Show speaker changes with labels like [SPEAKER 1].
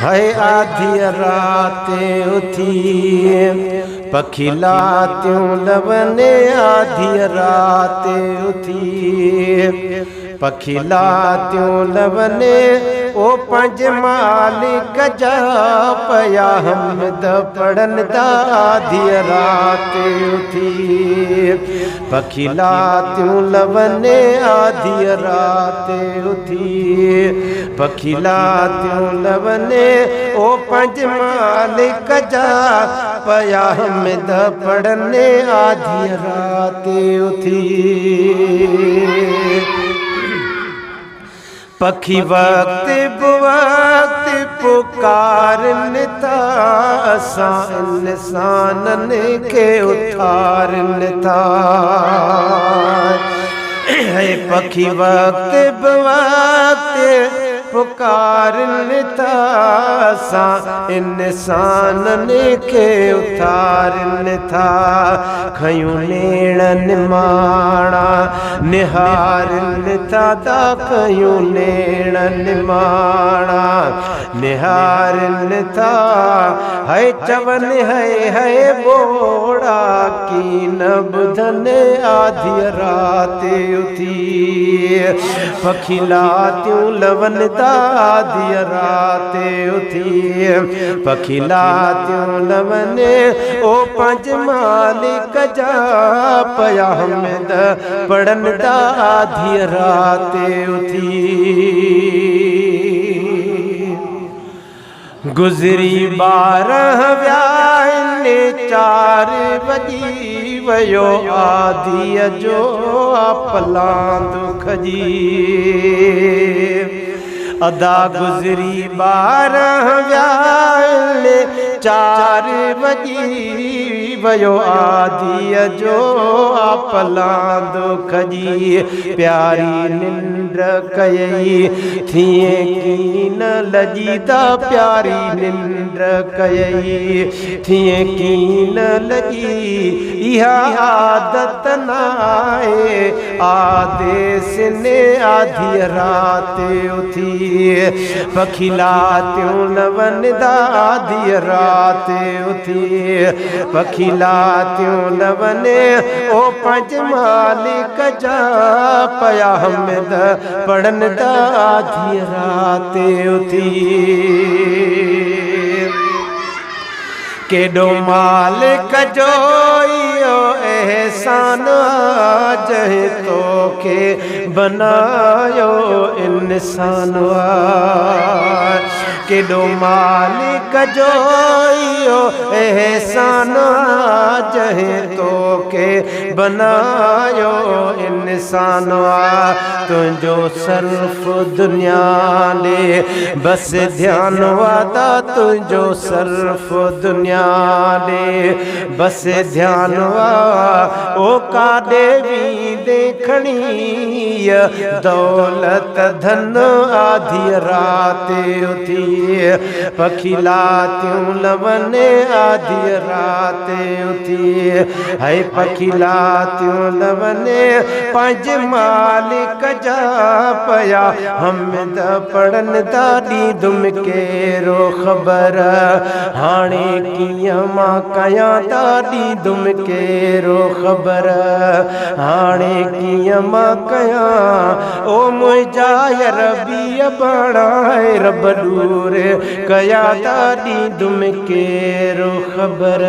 [SPEAKER 1] है आधी रात उठी पखिला त्यों लवने आधी रात उठी पखिला त्यों लवने ओ पंज मालिक जा पया हमद पढ़न दा आधी रात उठी पखिला त्यों लवने आधी रात उठी पखिला त्यों लवने ओ पंज मालिक जा पया हमद पढ़ने आधी रात उठी पखी वक्त बवक्त पुकारन था असां इंसानन के उठारन था पखी वक्त बवक्त पुकारन था असां इंसानन के उठारन था खयूं नेणन माणा निहारन था ता खयूं नेणन माणा निहारन था है चवन है बोड़ा की न बुधन आधी रात उठी पखिला त्यों लवन आधी रात उठी पखिला त्यों लवने ओ पंज मालिक जा पया हमद पढ़न दा आधी रात उठी गुज़री 12 व्याहने 4 वॼी वयो आधीअ जो आपलां दुख जी अदा गुज़री 12 व्याहने 4 वॼी वयो आधीअ जो आपलां दुख जी प्यारी निंड कयई थिए की न लॼी प्यारी निंड कयई थिए की न लॻी इहा आदत नाहे आदेस ने आधी रात उठी पखिला त्यों लवन आधी रात उठी पखिला त्यों लवने ओ पंज मालिक जा पया हमद पढ़न दा आधी रात उठी केडो मालिक जो इहो एहसान जहे तो के बनायो इंसान केडो मालिक जो इहो एहसान जहे तो के बनायो इंसान तुझो सर्फ दुनिया ले बस ध्यान वादा तुझो सर्फ दुनिया ले बस ध्यान वा ओ काॾे भी देखणी दौलत धन आधी रात उठी पखिला त्यों लवने आधी रात उठी है पखिला त्यों लवने पंज मालिक जा पया हमद पढ़न दादी दुम केरो खबर हाणे कीअं मां कयां दादी दुम केरो खबर हाणे कीअं मां कयां ओ मुंहिंजा रबी बणाए रब दूर कया दादी दुम केरो खबर